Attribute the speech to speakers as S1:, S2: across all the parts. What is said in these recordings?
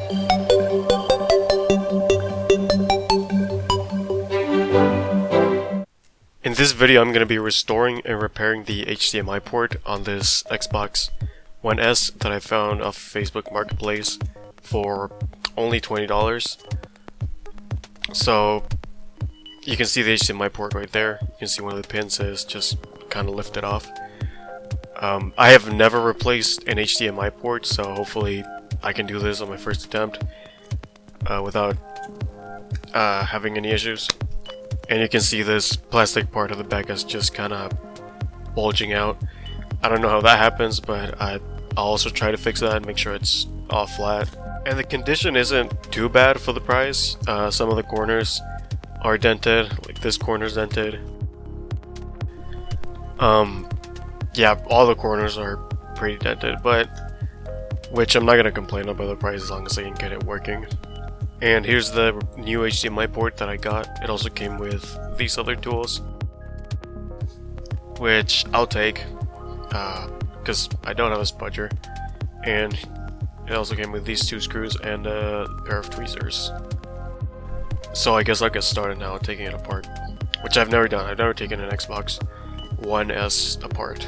S1: In this video, I'm going to be restoring and repairing the HDMI port on this Xbox One S that I found off Facebook Marketplace for only $20. So you can see the HDMI port right there. You can see one of the pins is just kind of lifted off. I have never replaced an HDMI port, so hopefully I can do this on my first attempt without having any issues. And you can see this plastic part of the back is just kind of bulging out. I don't know how that happens, but I'll also try to fix that and make sure it's all flat. And the condition isn't too bad for the price. Some of the corners are dented, like this corner's dented. Yeah, all the corners are pretty dented, but which I'm not gonna complain about the price as long as I can get it working. And here's the new HDMI port that I got. It also came with these other tools, which I'll take because I don't have a spudger. And it also came with these two screws and a pair of tweezers. So I guess I'll get started now taking it apart, which I've never done. I've never taken an Xbox One S apart.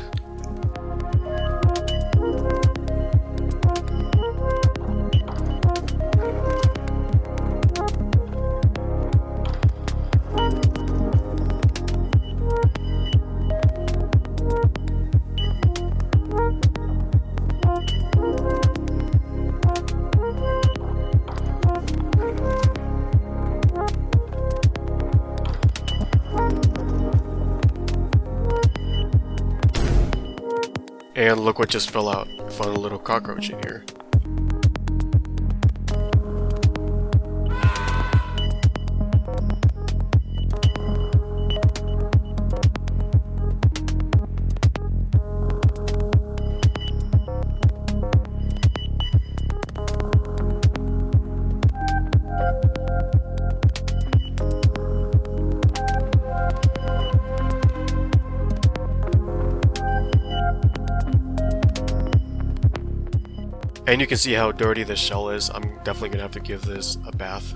S1: And look what just fell out. I found a little cockroach in here. And you can see how dirty this shell is. I'm definitely gonna have to give this a bath.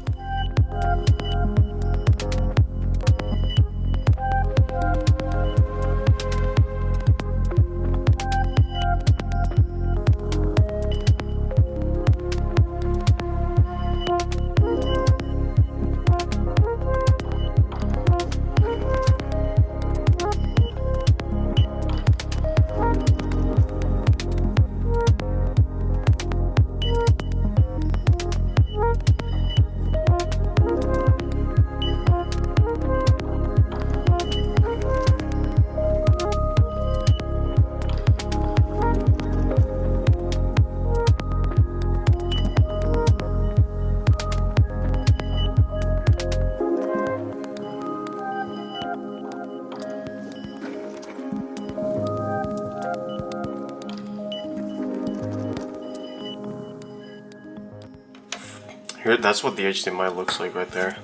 S1: Here, that's what the HDMI looks like right there.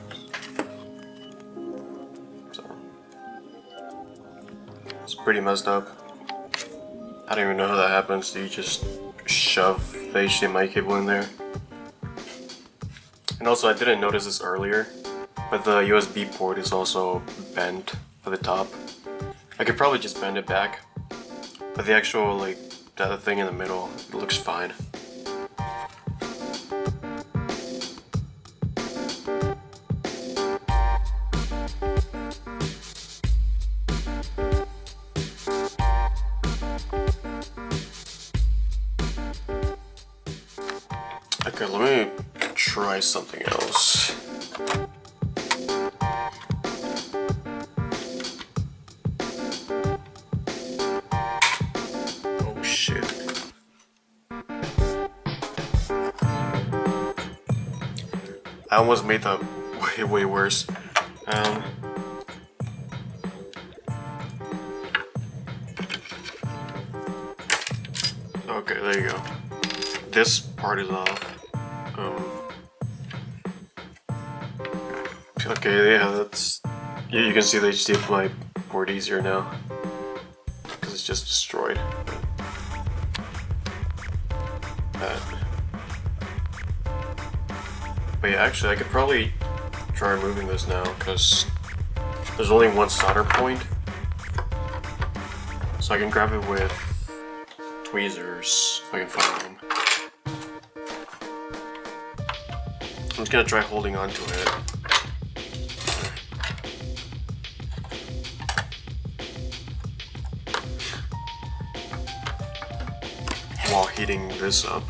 S1: So, it's pretty messed up. I don't even know how that happens. Do you just shove the HDMI cable in there? And also, I didn't notice this earlier, but the USB port is also bent at the top. I could probably just bend it back, but the actual, like, the other thing in the middle, it looks fine. Okay, let me try something else. Oh shit. I almost made that way worse. Okay, there you go. This part is off. Okay, yeah, that's... Yeah, you can see the HDMI port easier now, because it's just destroyed. Wait, actually, I could probably try removing this now, because there's only one solder point. So I can grab it with tweezers, if I can find them. I'm just gonna try holding on to it. While heating this up.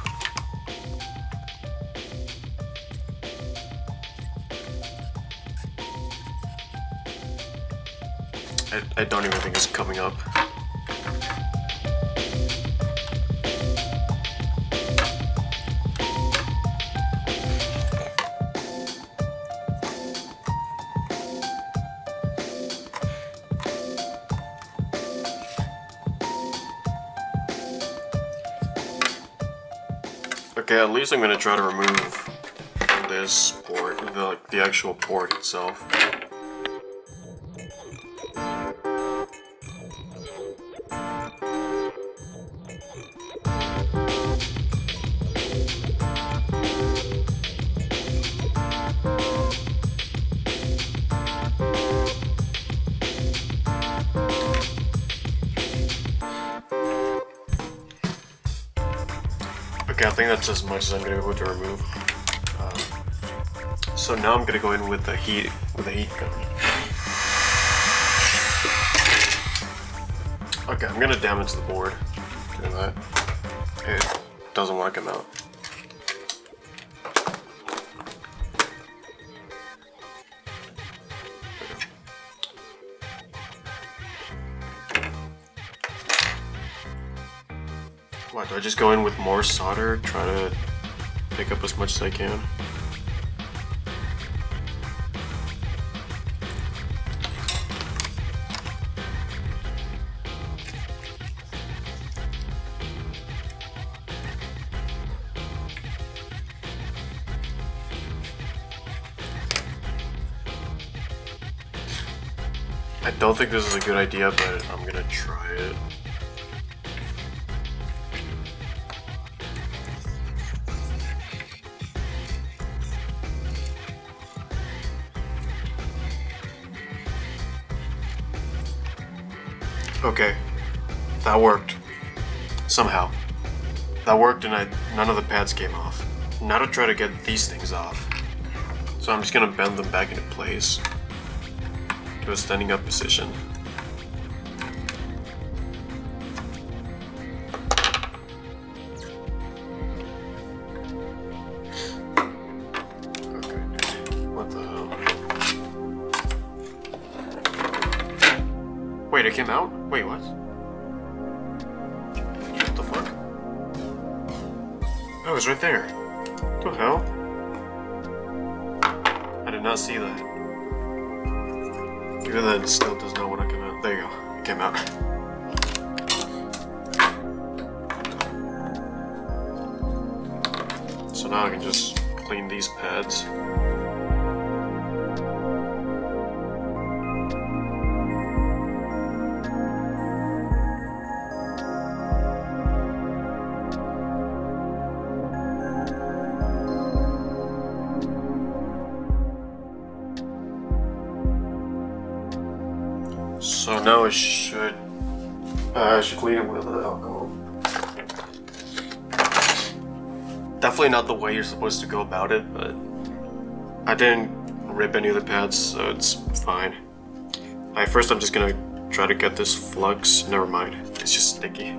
S1: I don't even think it's coming up. Okay, at least I'm gonna try to remove this port, the actual port itself. Okay, I think that's as much as I'm gonna be able to remove. So now I'm gonna go in with the heat gun. Okay, I'm gonna damage the board doing that. It doesn't want to come out. What, do I just go in with more solder, try to pick up as much as I can? I don't think this is a good idea, but I'm gonna try it. Okay, that worked. Somehow. That worked and none of the pads came off. Now to try to get these things off. So I'm just gonna bend them back into place to a standing up position. Okay, what the hell? Wait, it came out? Wait, what? What the fuck? Oh, it's right there. What the hell? I did not see that. Even then, it still does not want to come out. There you go. It came out. So now I can just clean these pads. So now I should clean it with alcohol. Definitely not the way you're supposed to go about it, but I didn't rip any of the pads, so it's fine. First I'm just gonna try to get this flux. Never mind, it's just sticky.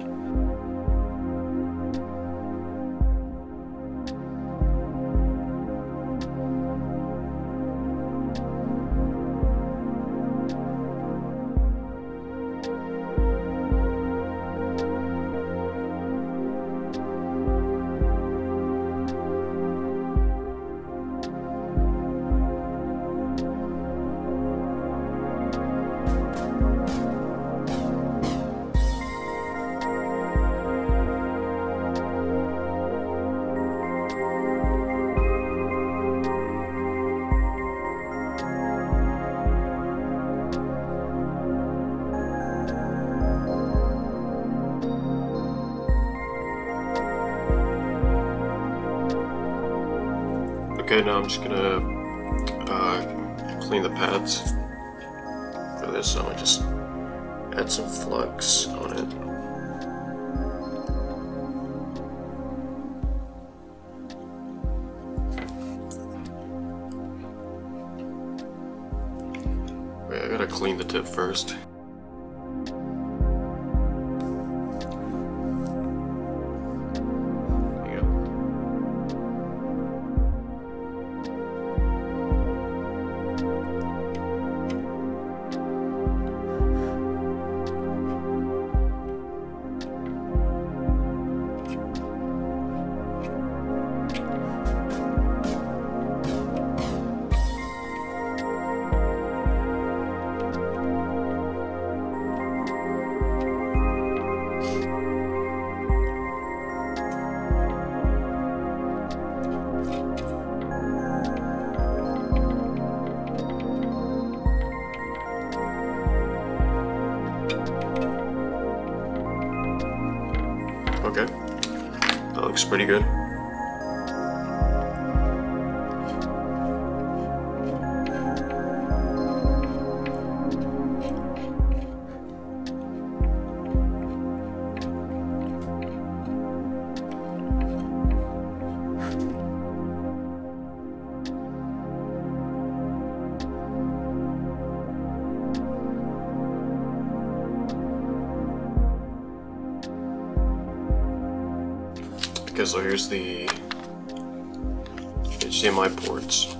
S1: Okay, now I'm just gonna clean the pads for this, so I just add some flux on it. Wait, I gotta clean the tip first. Okay, that looks pretty good. Okay, so here's the HDMI ports.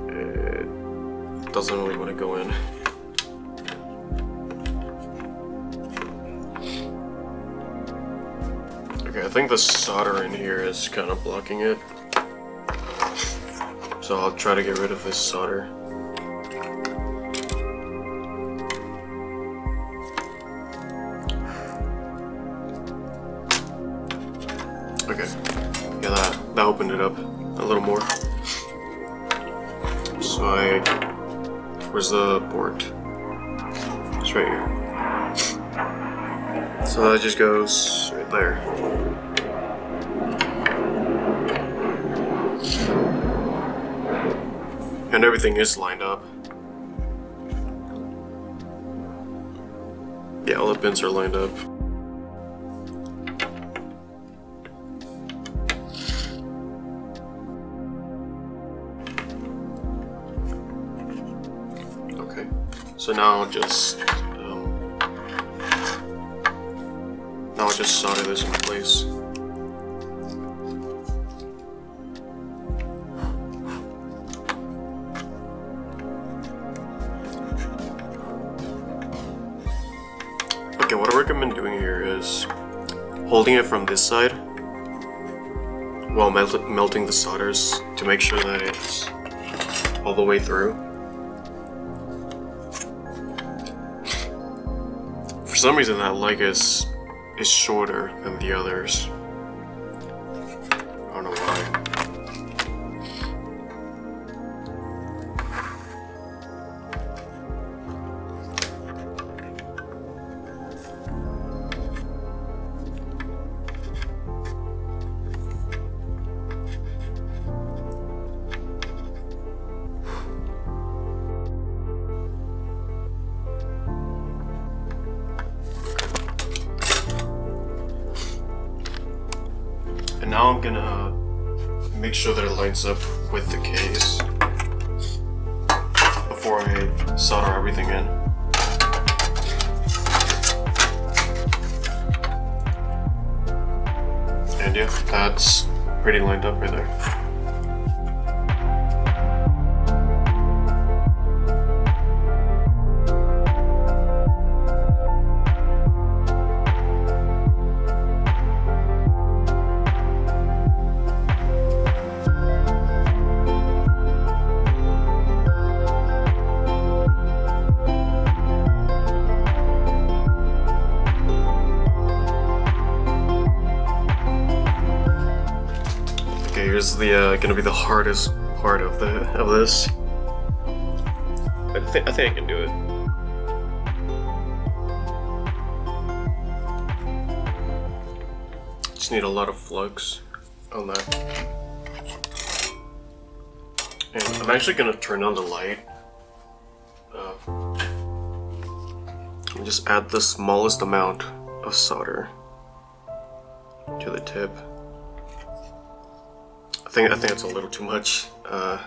S1: It doesn't really want to go in. Okay, I think the solder in here is kind of blocking it, so I'll try to get rid of this solder. Okay, yeah, that opened it up a little more. So where's the port? It's right here. So that just goes right there. And everything is lined up. Yeah, all the pins are lined up. Okay, so now I'll just solder this in place. Okay, what I recommend doing here is holding it from this side while melting the solders to make sure that it's all the way through. For some reason that leg is shorter than the others. I don't know why. And now I'm gonna make sure that it lines up with the case before I solder everything in. And yeah, that's pretty lined up right there. Here's gonna be the hardest part of this. I think I can do it. Just need a lot of flux on that. And I'm actually gonna turn on the light. And just add the smallest amount of solder to the tip. I think it's a little too much. I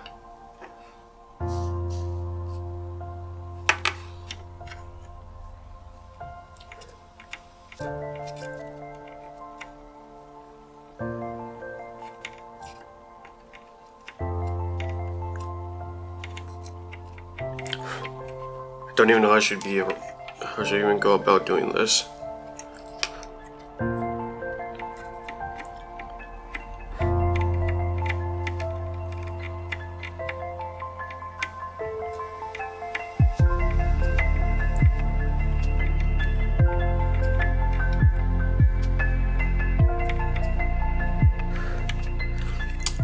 S1: don't even know how I should even go about doing this.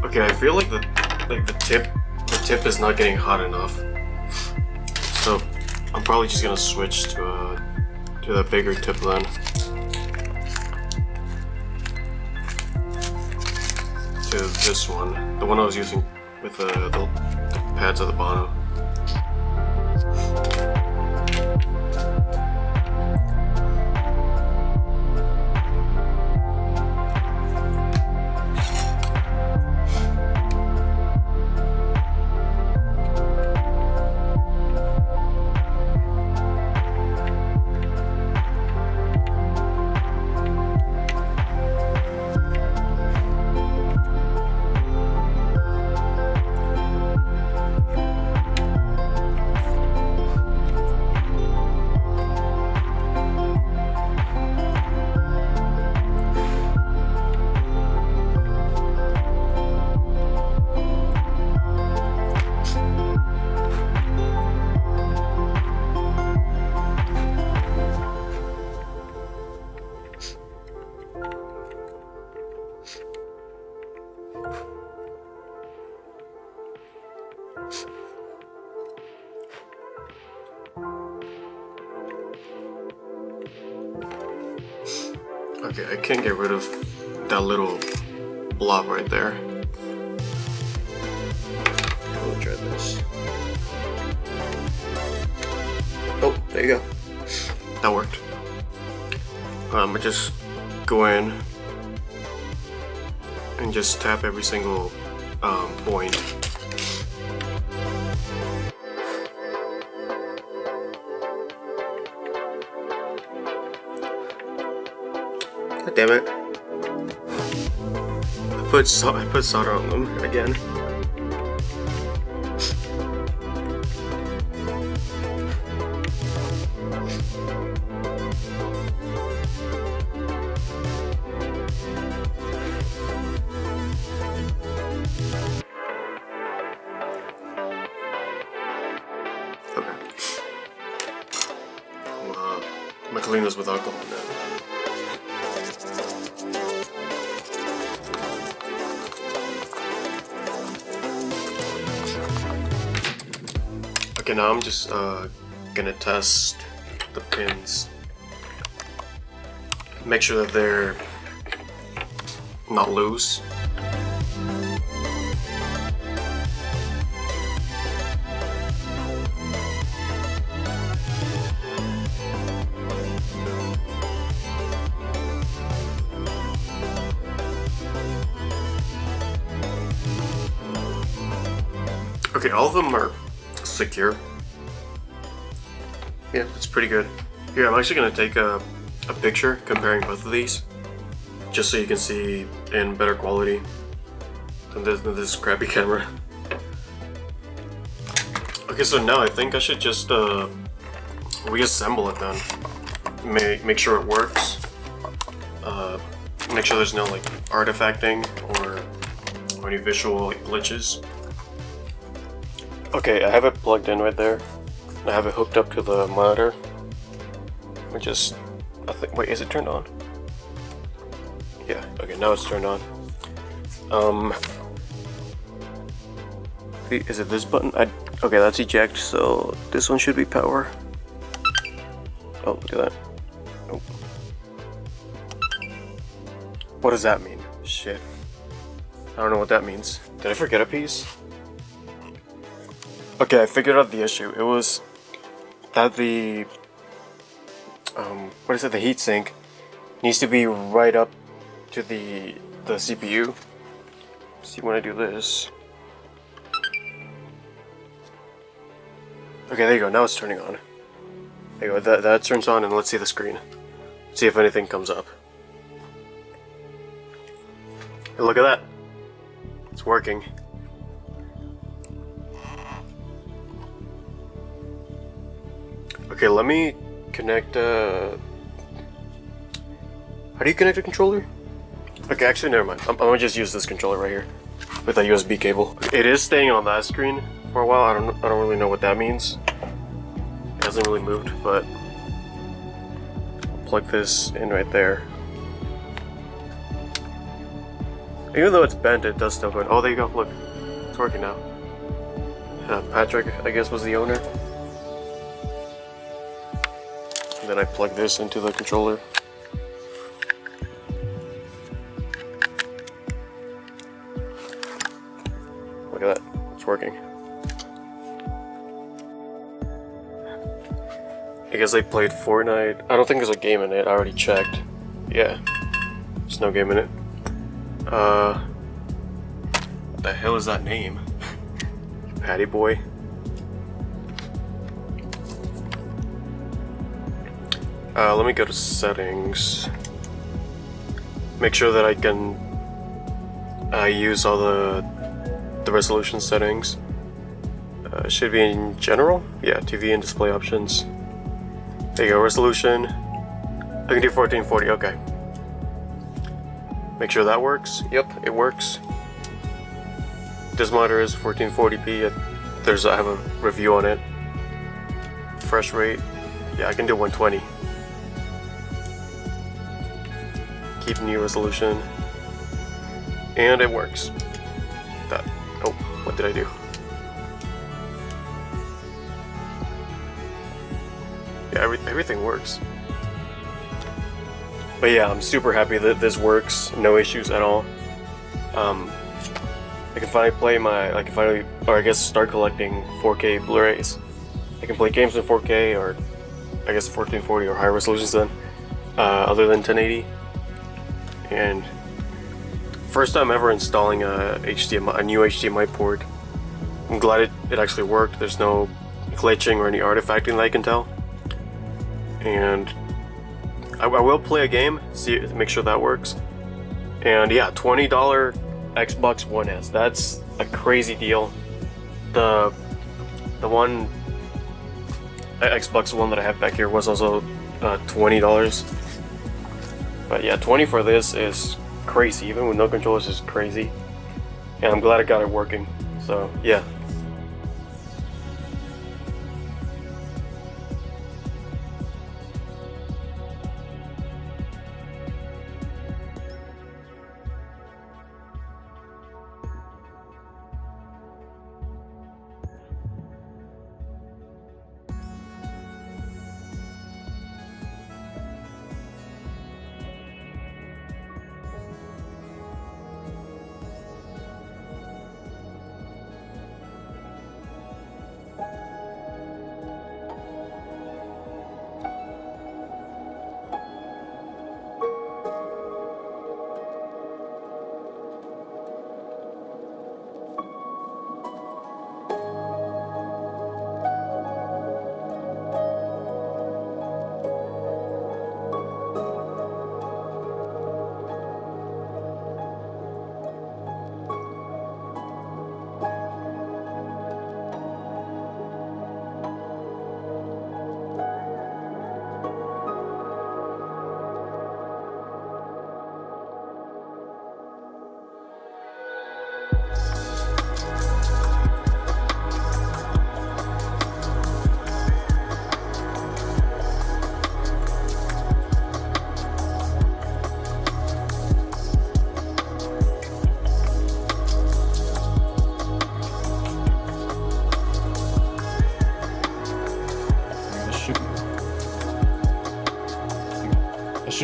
S1: Okay, I feel like the tip is not getting hot enough. So I'm probably just gonna switch to the bigger tip then. To this one, the one I was using with the pads at the bottom. Okay, I can't get rid of that little blob right there. Let me try this. Oh, there you go. That worked. I just go in and just tap every single point. God damn it. I put solder on them again. Okay. I'm gonna clean this with alcohol now. Okay, now I'm just gonna test the pins. Make sure that they're not loose. Okay, all of them are secure. Yeah, that's pretty good. Here, I'm actually gonna take a picture comparing both of these, just so you can see in better quality than this crappy camera. Okay, so now I think I should just reassemble it then. Make sure it works. Make sure there's no like artifacting or any visual glitches. Okay, I have it plugged in right there. I have it hooked up to the monitor. I think, wait, is it turned on? Yeah, okay, now it's turned on. Is it this button? Okay, that's eject, so this one should be power. Oh, look at that. Oh. What does that mean? Shit. I don't know what that means. Did I forget a piece? Okay, I figured out the issue. It was that the what is it? The heatsink needs to be right up to the CPU. See when I do this. Okay, there you go. Now it's turning on. There you go. That turns on, and let's see the screen. See if anything comes up. Hey, look at that. It's working. Okay, let me connect. How do you connect a controller? Okay, actually, never mind. I'm gonna just use this controller right here with a USB cable. It is staying on that screen for a while. I don't really know what that means. It hasn't really moved, but I'll plug this in right there. Even though it's bent, it does still go in. Oh, there you go. Look, it's working now. Patrick, I guess, was the owner. And then I plug this into the controller. Look at that, it's working. I guess I played Fortnite. I don't think there's a game in it, I already checked. Yeah, there's no game in it. What the hell is that name? Patty Boy? Let me go to settings. Make sure that I can use all the resolution settings. Should be in general? Yeah, TV and display options. There you go, resolution. I can do 1440, okay. Make sure that works. Yep, it works. This monitor is 1440p. I have a review on it. Refresh rate. Yeah, I can do 120. Keep new resolution. And it works. Oh, what did I do? Yeah, everything works. But yeah, I'm super happy that this works. No issues at all. I can finally play or I guess start collecting 4K Blu-rays. I can play games in 4K or I guess 1440 or higher resolutions then, other than 1080. And first time ever installing a new HDMI port. I'm glad it actually worked. There's no glitching or any artifacting that I can tell. And I will play a game, make sure that works. And yeah, $20 Xbox One S. That's a crazy deal. The one Xbox One that I have back here was also $20. But yeah, 20 for this is crazy. Even with no controllers, is crazy. And I'm glad I got it working. So yeah.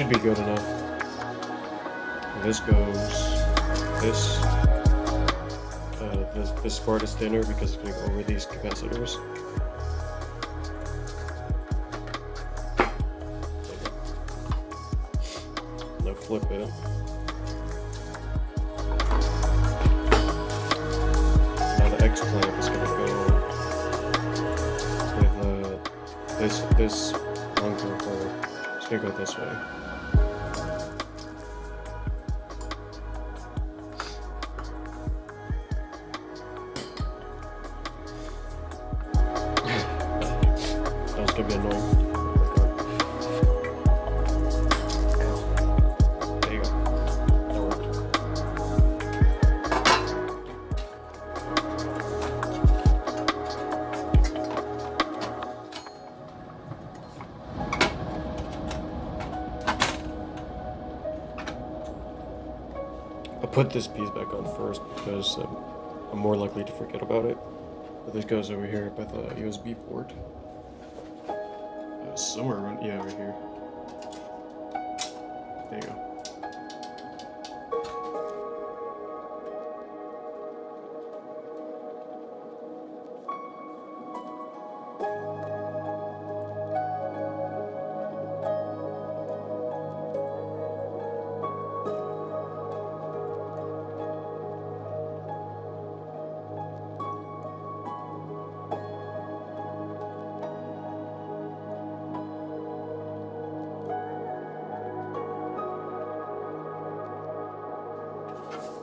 S1: should be good enough. This goes this part is thinner because it's going over these capacitors. Now flip it. Now the X clamp is going to go with this longer hole. It's going to go this way. It's gonna be annoying. There you go. That worked. I'll put this piece back on first because I'm more likely to forget about it. But this goes over here by the USB port. Somewhere around, yeah, right here. There you go.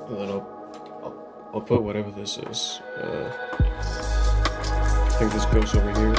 S1: And then I'll put whatever this is. I think this goes over here.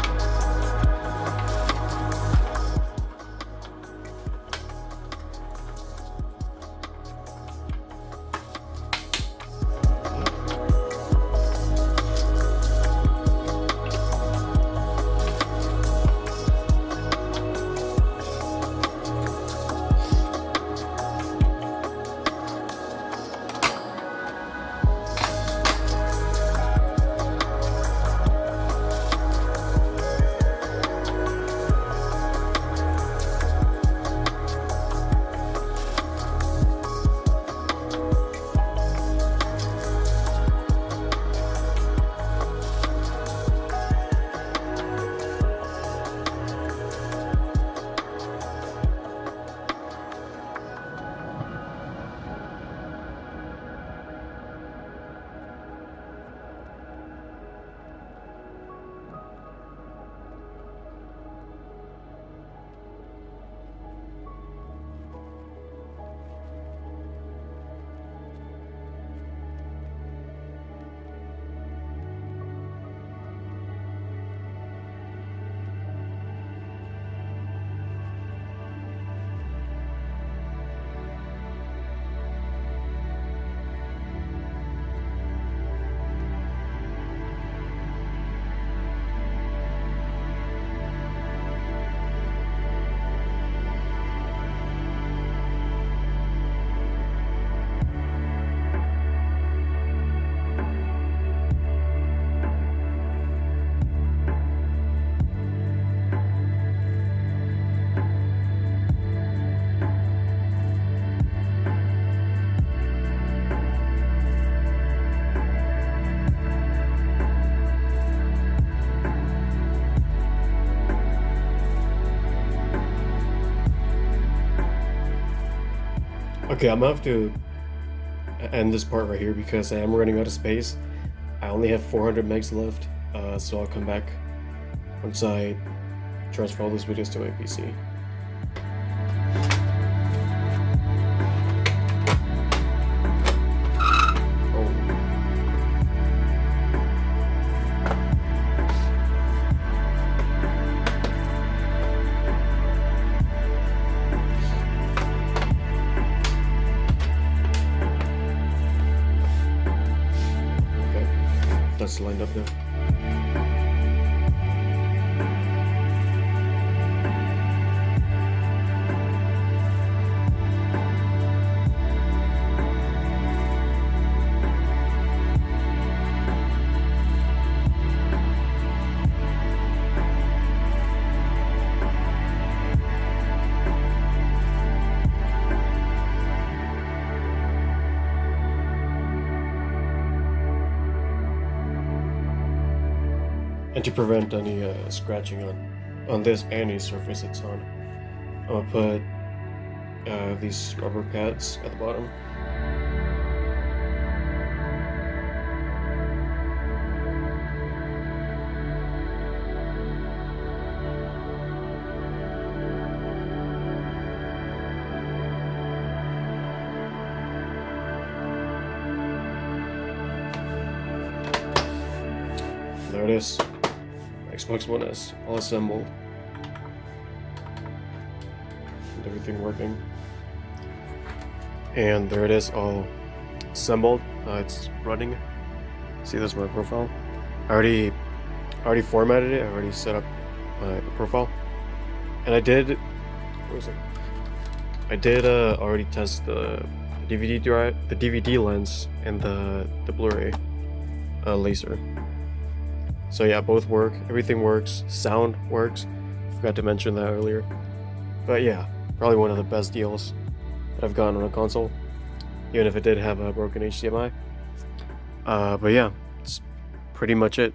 S1: Okay, I'm gonna have to end this part right here because I am running out of space. I only have 400 megs left, so I'll come back once I transfer all these videos to my PC. That's lined up there. And to prevent any scratching on this any surface it's on, I'm gonna put these rubber pads at the bottom. There it is. Xbox One S, all assembled. And everything working. And there it is, all assembled. It's running. See, this is my profile. I already formatted it. I already set up my profile. And I did. Where is it? I did already test the DVD drive, the DVD lens, and the Blu-ray laser. So yeah, both work. Everything works. Sound works. Forgot to mention that earlier. But yeah, probably one of the best deals that I've gotten on a console, even if it did have a broken HDMI. But yeah, it's pretty much it.